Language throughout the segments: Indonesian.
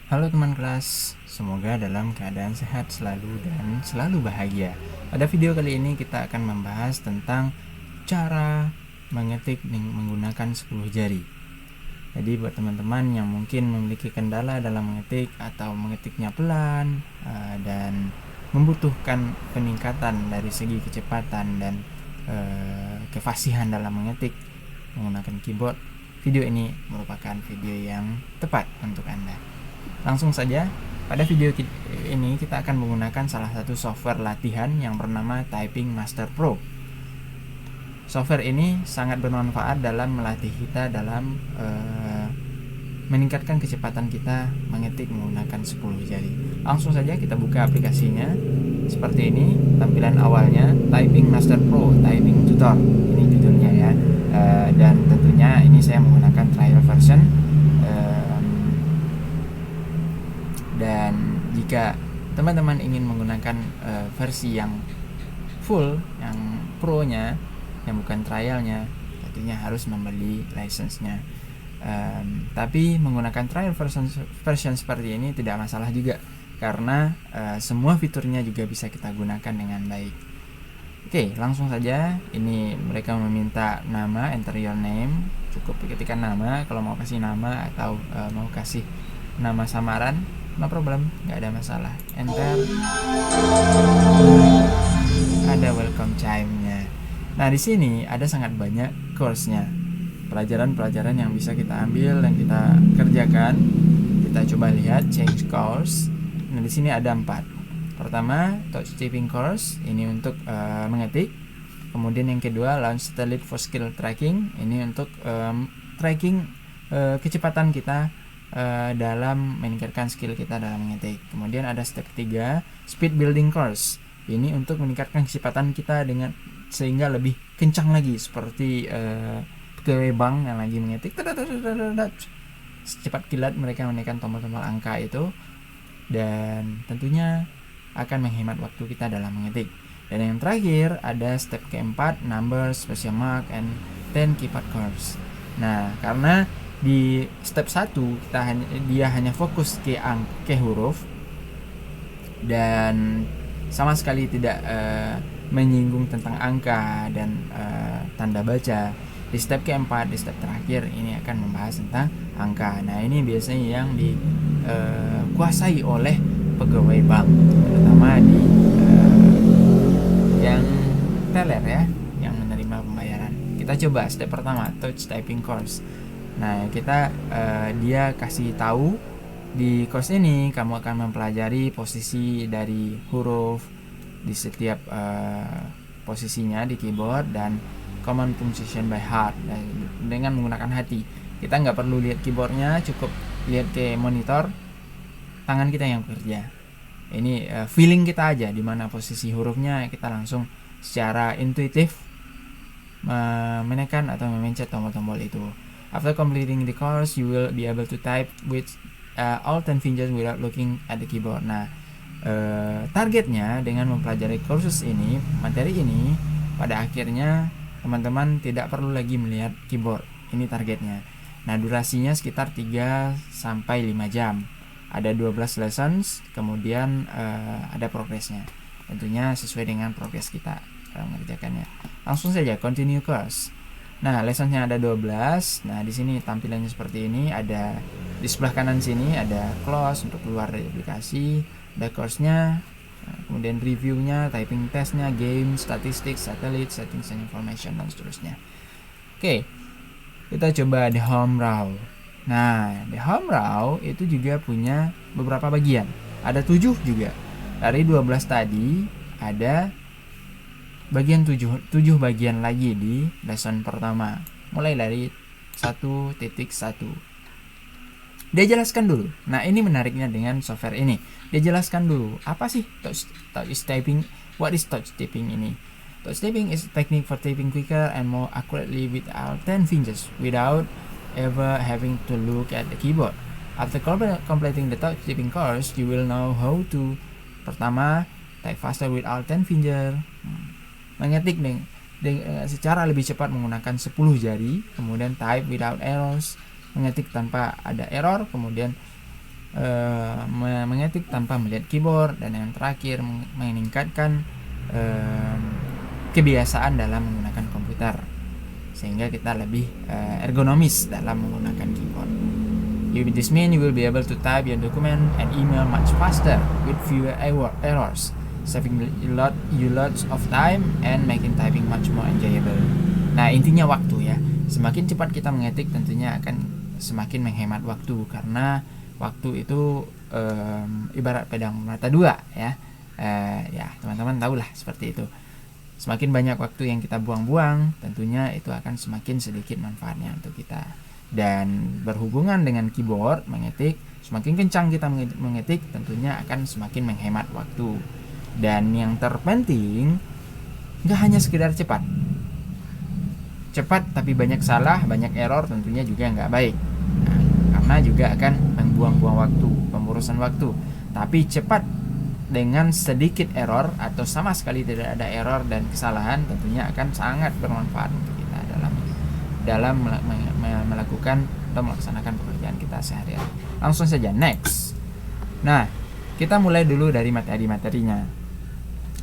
Halo teman kelas, semoga dalam keadaan sehat selalu dan selalu bahagia. Pada video kali ini kita akan membahas tentang cara mengetik menggunakan 10 jari. Jadi buat teman-teman yang mungkin memiliki kendala dalam mengetik atau mengetiknya pelan dan membutuhkan peningkatan dari segi kecepatan dan kefasihan dalam mengetik menggunakan keyboard, video ini merupakan video yang tepat untuk Anda. Langsung saja, pada video ini kita akan menggunakan salah satu software latihan yang bernama Typing Master Pro. Software ini sangat bermanfaat dalam melatih kita dalam meningkatkan kecepatan kita mengetik menggunakan 10 jari. Langsung saja kita buka aplikasinya. Seperti ini tampilan awalnya, Typing Master Pro, Typing Tutor. Ini judulnya ya. Dan tentunya ini saya menggunakan trial version. Dan jika teman-teman ingin menggunakan versi yang full, yang pro-nya, yang bukan trialnya, tentunya harus membeli license-nya. Tapi menggunakan trial version seperti ini tidak masalah juga, karena semua fiturnya juga bisa kita gunakan dengan baik. Oke, langsung saja. Ini mereka meminta nama, enter your name. Cukup ketikkan nama. Kalau mau kasih nama atau mau kasih nama samaran, no problem, nggak ada masalah. Enter. Ada welcome chime-nya. Nah, di sini ada sangat banyak course-nya, pelajaran-pelajaran yang bisa kita ambil dan kita kerjakan. Kita coba lihat change course. Nah, di sini ada 4. Pertama, touch typing course, ini untuk mengetik. Kemudian yang kedua, launch the lead for skill tracking, ini untuk tracking kecepatan kita dalam meningkatkan skill kita dalam mengetik. Kemudian ada step 3, speed building course, ini untuk meningkatkan kecepatan kita dengan sehingga lebih kencang lagi, seperti pegawai bank yang lagi mengetik secepat kilat mereka menekan tombol-tombol angka itu, dan tentunya akan menghemat waktu kita dalam mengetik. Dan yang terakhir ada step keempat, number, special mark, and 10 keypad course. Nah, karena di step 1 dia hanya fokus ke huruf dan sama sekali tidak menyinggung tentang angka dan tanda baca. Di step keempat, di step terakhir, ini akan membahas tentang angka. Nah, ini biasanya yang dikuasai oleh pegawai bank, terutama di yang teller ya, yang menerima pembayaran. Kita coba step pertama, touch typing course. Nah, kita dia kasih tahu di course ini kamu akan mempelajari posisi dari huruf di setiap posisinya di keyboard dan command punctuation by heart, dan dengan menggunakan hati. Kita nggak perlu lihat keyboardnya, cukup lihat ke monitor tangan kita yang bekerja. Ini feeling kita aja di mana posisi hurufnya, kita langsung secara intuitif menekan atau memencet tombol-tombol itu. After completing the course, you will be able to type with all 10 fingers without looking at the keyboard. Nah, targetnya dengan mempelajari kursus ini, materi ini, pada akhirnya teman-teman tidak perlu lagi melihat keyboard. Ini targetnya. Nah, durasinya sekitar 3-5 jam. Ada 12 lessons, kemudian ada progresnya. Tentunya sesuai dengan progres kita dalam mengerjakannya. Langsung saja continue course. Nah, lessonnya ada 12. Nah, di sini tampilannya seperti ini. Ada di sebelah kanan sini ada close untuk keluar dari aplikasi, ada course-nya, kemudian review-nya, typing test-nya, game, statistik, satellite, settings and information, dan seterusnya. Oke, kita coba the home row. Nah, the home row itu juga punya beberapa bagian. Ada 7 juga. Dari 12 tadi ada bagian 7 bagian lagi di lesson pertama, mulai dari 1.1. Dia jelaskan dulu. Nah, ini menariknya dengan software ini. Dia jelaskan dulu apa sih touch typing, what is touch typing ini. Touch typing is a technique for typing quicker and more accurately with our 10 fingers without ever having to look at the keyboard. After completing the touch typing course, you will know how to, pertama, type faster with all 10 finger, mengetik secara lebih cepat menggunakan 10 jari, kemudian type without errors, mengetik tanpa ada error, kemudian mengetik tanpa melihat keyboard, dan yang terakhir meningkatkan kebiasaan dalam menggunakan komputer sehingga kita lebih ergonomis dalam menggunakan keyboard. With this means you will be able to type your document and email much faster with fewer errors, saving you lots of time and making typing much more enjoyable. Nah, intinya waktu ya. Semakin cepat kita mengetik tentunya akan semakin menghemat waktu, karena waktu itu ibarat pedang mata dua ya. Ya, teman-teman tahulah seperti itu. Semakin banyak waktu yang kita buang-buang, tentunya itu akan semakin sedikit manfaatnya untuk kita. Dan berhubungan dengan keyboard mengetik, semakin kencang kita mengetik tentunya akan semakin menghemat waktu. Dan yang terpenting, nggak hanya sekedar cepat tapi banyak salah, banyak error, tentunya juga nggak baik. Nah, karena juga akan membuang-buang waktu, pemborosan waktu. Tapi cepat dengan sedikit error atau sama sekali tidak ada error dan kesalahan, tentunya akan sangat bermanfaat untuk kita dalam melakukan atau melaksanakan pekerjaan kita sehari-hari. Langsung saja next. Nah, kita mulai dulu dari materi-materinya.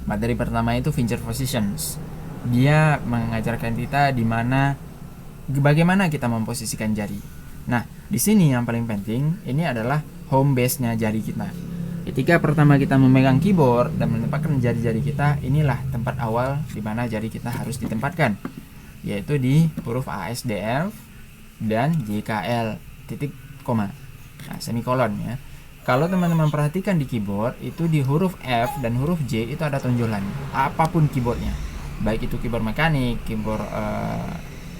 Materi pertama itu finger positions. Dia mengajarkan kita bagaimana kita memposisikan jari. Nah, di sini yang paling penting ini adalah home base-nya jari kita. Ketika pertama kita memegang keyboard dan menempatkan jari-jari kita, inilah tempat awal di mana jari kita harus ditempatkan, yaitu di huruf ASDF dan JKL titik koma. Nah, semikolon ya. Kalau teman-teman perhatikan di keyboard itu di huruf F dan huruf J itu ada tonjolan. Apapun keyboardnya, baik itu keyboard mekanik, keyboard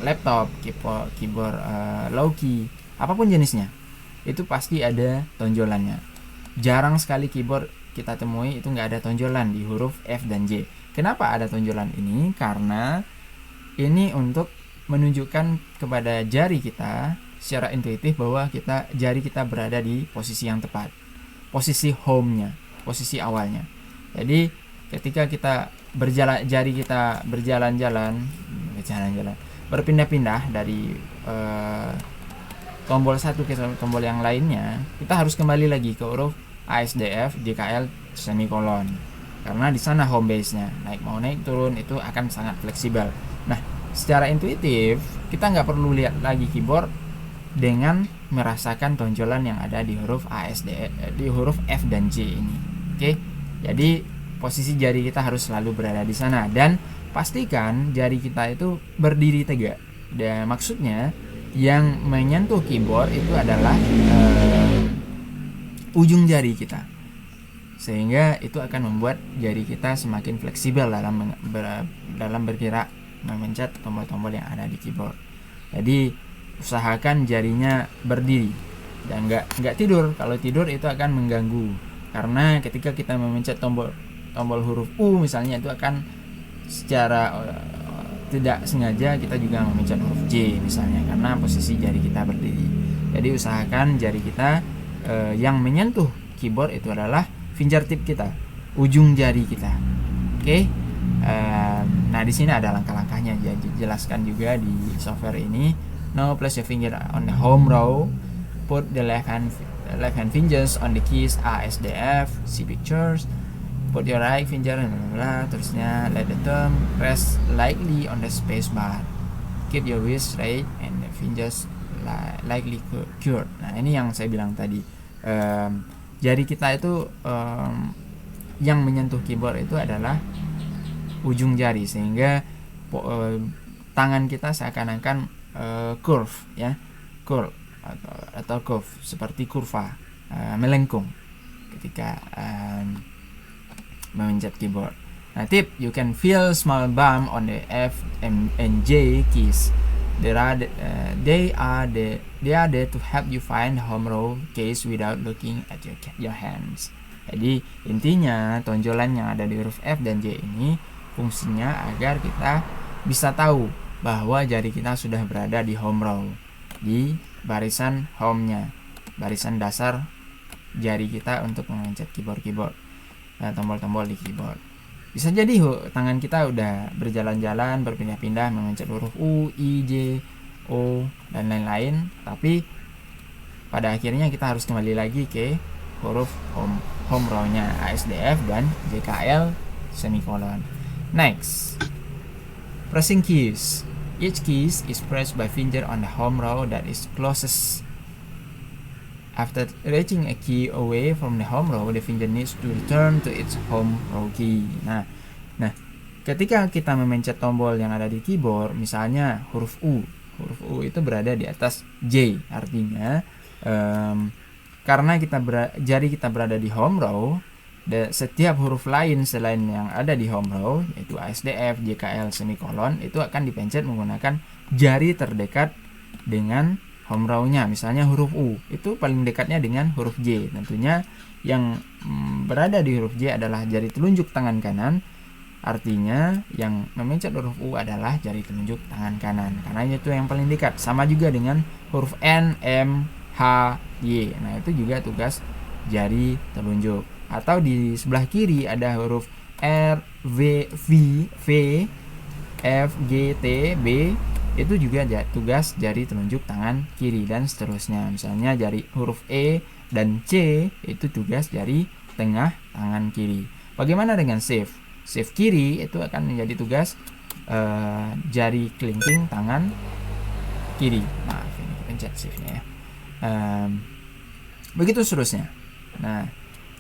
laptop, keyboard low key, apapun jenisnya, itu pasti ada tonjolannya. Jarang sekali keyboard kita temui itu nggak ada tonjolan di huruf F dan J. Kenapa ada tonjolan ini? Karena ini untuk menunjukkan kepada jari kita secara intuitif bahwa jari kita berada di posisi yang tepat, posisi home-nya, posisi awalnya. Jadi ketika kita jari kita berjalan-jalan, berpindah-pindah dari tombol satu ke tombol yang lainnya, kita harus kembali lagi ke huruf ASDF, JKL, semikolon. Karena di sana home base-nya, naik turun itu akan sangat fleksibel. Nah, secara intuitif kita nggak perlu lihat lagi keyboard dengan merasakan tonjolan yang ada di huruf ASDF, di huruf F dan J ini. Oke, jadi posisi jari kita harus selalu berada di sana, dan pastikan jari kita itu berdiri tegak. Dan maksudnya yang menyentuh keyboard itu adalah ujung jari kita, sehingga itu akan membuat jari kita semakin fleksibel dalam bergerak memencet tombol-tombol yang ada di keyboard. Jadi usahakan jarinya berdiri dan nggak tidur. Kalau tidur itu akan mengganggu, karena ketika kita memencet tombol huruf U misalnya, itu akan secara tidak sengaja kita juga memencet huruf J misalnya, karena posisi jari kita berdiri. Jadi usahakan jari kita yang menyentuh keyboard itu adalah fingertip kita, ujung jari kita. Oke. Nah, di sini ada langkah-langkahnya, dijelaskan juga di software ini. Now place your finger on the home row. Put the left hand fingers on the keys A, S, D, F. See pictures. Put your right finger, terusnya let the thumb rest lightly on the space bar. Keep your wrist straight and the fingers lightly curved. Nah, ini yang saya bilang tadi. Jari kita itu yang menyentuh keyboard itu adalah ujung jari, sehingga tangan kita seakan-akan curve ya, curve atau curve seperti kurva, melengkung ketika memencet keyboard. Nah, tip, you can feel small bump on the F and J keys. They are there to help you find home row keys without looking at your hands. Jadi intinya tonjolan yang ada di huruf F dan J ini fungsinya agar kita bisa tahu bahwa jari kita sudah berada di home row, di barisan home-nya, barisan dasar jari kita untuk memencet keyboard, tombol-tombol di keyboard. Bisa jadi tangan kita udah berjalan-jalan, berpindah-pindah memencet huruf U, I, J, O, dan lain-lain, tapi pada akhirnya kita harus kembali lagi ke huruf home row-nya ASDF dan JKL semicolon. Next, pressing keys. Each key is pressed by finger on the home row that is closest. After reaching a key away from the home row, the finger needs to return to its home row key. Nah, ketika kita memencet tombol yang ada di keyboard, misalnya huruf U itu berada di atas J, artinya karena jari kita berada di home row, setiap huruf lain selain yang ada di home row, yaitu ASDF, JKL semicolon, itu akan dipencet menggunakan jari terdekat dengan home row-nya. Misalnya huruf U itu paling dekatnya dengan huruf J. Tentunya yang berada di huruf J adalah jari telunjuk tangan kanan. Artinya yang memencet huruf U adalah jari telunjuk tangan kanan, karena itu yang paling dekat. Sama juga dengan huruf N, M, H, Y. Nah, itu juga tugas jari telunjuk. Atau di sebelah kiri ada huruf R, V, F, G, T, B. Itu juga tugas jari telunjuk tangan kiri dan seterusnya. Misalnya huruf E dan C itu tugas jari tengah tangan kiri. Bagaimana dengan shift? Shift kiri itu akan menjadi tugas jari kelingking tangan kiri. Maaf, ini pencet shiftnya ya. Begitu seterusnya. Nah,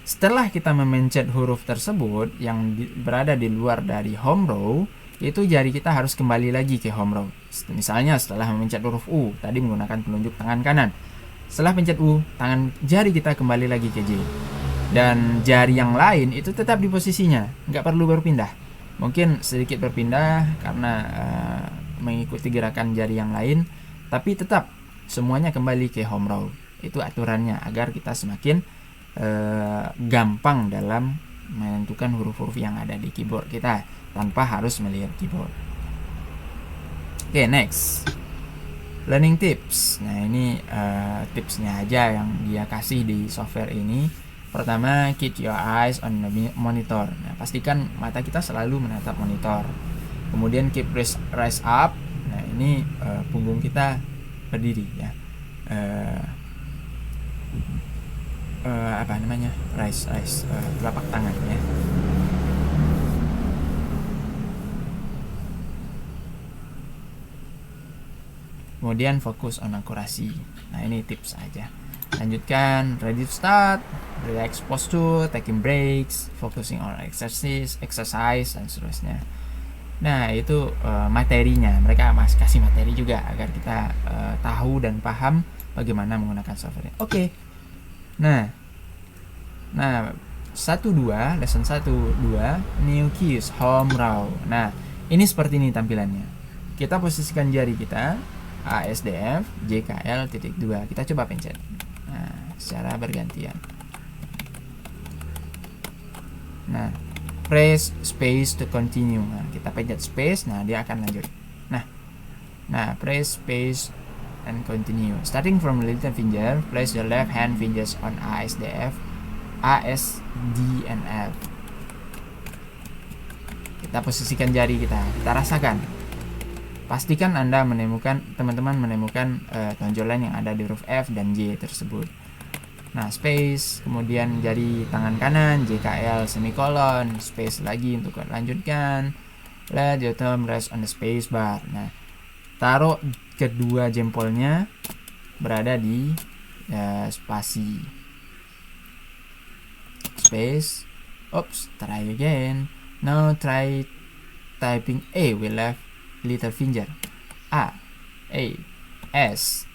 setelah kita memencet huruf tersebut yang berada di luar dari home row, itu jari kita harus kembali lagi ke home row. Misalnya setelah memencet huruf U, tadi menggunakan penunjuk tangan kanan. Setelah pencet U, jari kita kembali lagi ke J. Dan jari yang lain itu tetap di posisinya, nggak perlu berpindah. Mungkin sedikit berpindah karena mengikuti gerakan jari yang lain, tapi tetap semuanya kembali ke home row. Itu aturannya agar kita semakin gampang dalam menentukan huruf-huruf yang ada di keyboard kita tanpa harus melihat keyboard. Oke, next, learning tips. Nah, ini tipsnya aja yang dia kasih di software ini. Pertama, keep your eyes on the monitor. Nah, pastikan mata kita selalu menatap monitor. Kemudian keep rise up. Nah, ini punggung kita berdiri ya. Rise, telapak tangan ya. Kemudian fokus on akurasi. Nah, ini tips aja. Lanjutkan, ready to start, relax posture, taking breaks, focusing on exercise dan seterusnya. Nah, itu materinya. Mereka masih kasih materi juga agar kita tahu dan paham bagaimana menggunakan software. Oke. Nah, lesson 1-2 new keys home row. Nah, ini seperti ini tampilannya. Kita posisikan jari kita ASDF JKL.2. Kita coba pencet. Nah, secara bergantian. Nah, press space to continue. Nah, kita pencet space, nah dia akan lanjut. Nah, press space and continue. Starting from the little finger, place your left hand fingers on ASDF, ASD and F. Kita posisikan jari kita rasakan. Pastikan teman-teman menemukan tonjolan yang ada di huruf F dan J tersebut. Nah, space, kemudian jari tangan kanan JKL semicolon, space lagi untuk lanjutkan. Let your thumb rest on the space bar. Nah, taruh kedua jempolnya berada di spasi. Space. Oops, try again. Now try typing A with left little finger. A, S,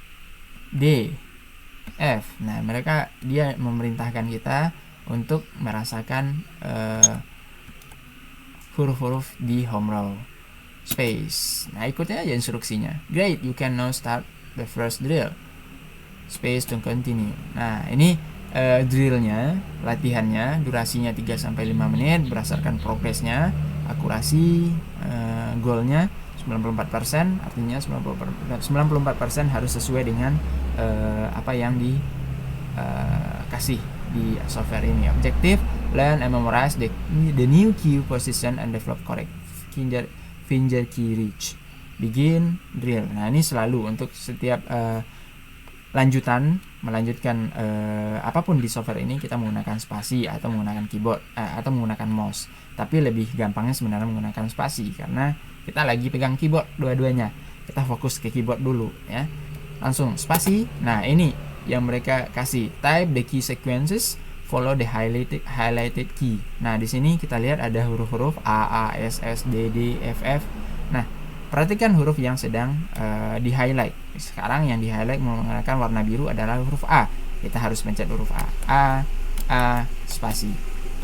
D, F. Nah, dia memerintahkan kita untuk merasakan huruf-huruf di home row. Space. Nah, ikutin aja instruksinya. Great, you can now start the first drill. Space to continue. Nah, ini drillnya, latihannya, durasinya 3-5 menit berdasarkan progresnya, akurasi, goalnya 94%, artinya 94% harus sesuai dengan apa yang dikasih di software ini. Objektif, learn and memorize the new key position and develop correct finger key reach. Begin drill. Nah, ini selalu untuk setiap lanjutan melanjutkan apapun di software ini, kita menggunakan spasi atau menggunakan keyboard atau menggunakan mouse. Tapi lebih gampangnya sebenarnya menggunakan spasi karena kita lagi pegang keyboard dua-duanya. Kita fokus ke keyboard dulu ya. Langsung spasi. Nah, ini yang mereka kasih, type the key sequences, follow the highlighted key. Nah, di sini kita lihat ada huruf-huruf A, S, S, D, D, F, F. Nah, perhatikan huruf yang sedang di highlight. Sekarang yang di highlight menggunakan warna biru adalah huruf A. Kita harus pencet huruf A, spasi,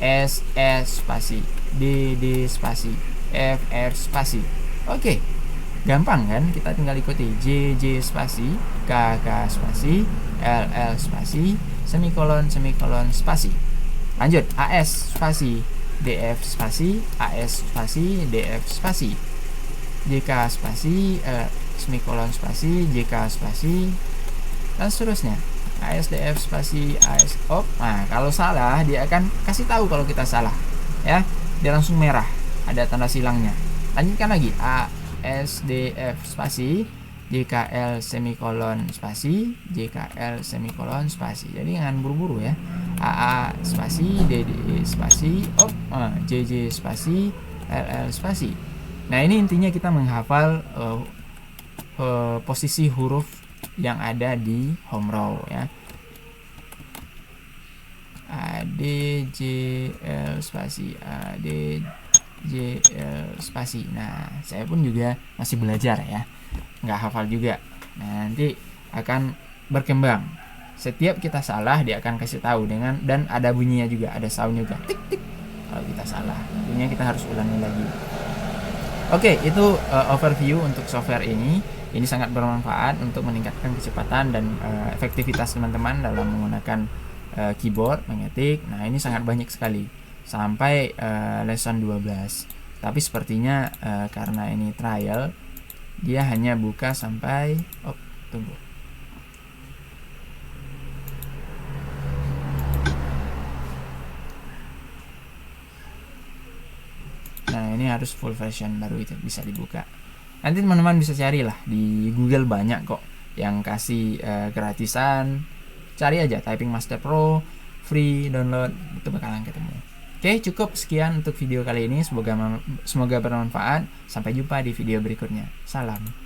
S, S, spasi, D, D, spasi, F, F, spasi. Oke, gampang kan? Kita tinggal ikuti J, J, spasi, K, K, spasi, L, L, spasi, semikolon, semikolon, spasi. Lanjut, AS, spasi, DF, spasi, AS, spasi, DF, spasi, JK, spasi, semikolon, spasi, JK, spasi, dan seterusnya. ASDF spasi AS op. Nah, kalau salah dia akan kasih tahu kalau kita salah ya. Dia langsung merah, ada tanda silangnya. Lanjutkan lagi ASDF spasi JKL semikolon spasi JKL semikolon spasi. Jadi jangan buru-buru ya. AA spasi DD spasi op, JJ spasi LL spasi. Nah, ini intinya kita menghafal posisi huruf yang ada di home row ya. A D J L spasi A D J L spasi. Nah, saya pun juga masih belajar ya, nggak hafal juga. Nah, nanti akan berkembang. Setiap kita salah dia akan kasih tahu dengan, dan ada bunyinya juga, ada sound juga, tik tik. Kalau kita salah, bunyinya kita harus ulangi lagi. Oke, itu overview untuk software ini. Ini sangat bermanfaat untuk meningkatkan kecepatan dan efektivitas teman-teman dalam menggunakan keyboard mengetik. Nah, ini sangat banyak sekali sampai lesson 12. Tapi sepertinya karena ini trial, dia hanya buka sampai tunggu. Nah, ini harus full version baru itu bisa dibuka. Nanti teman-teman bisa carilah di Google, banyak kok yang kasih gratisan. Cari aja Typing Master Pro free download, itu bakalan ketemu. Oke, cukup sekian untuk video kali ini. Semoga bermanfaat. Sampai jumpa di video berikutnya. Salam.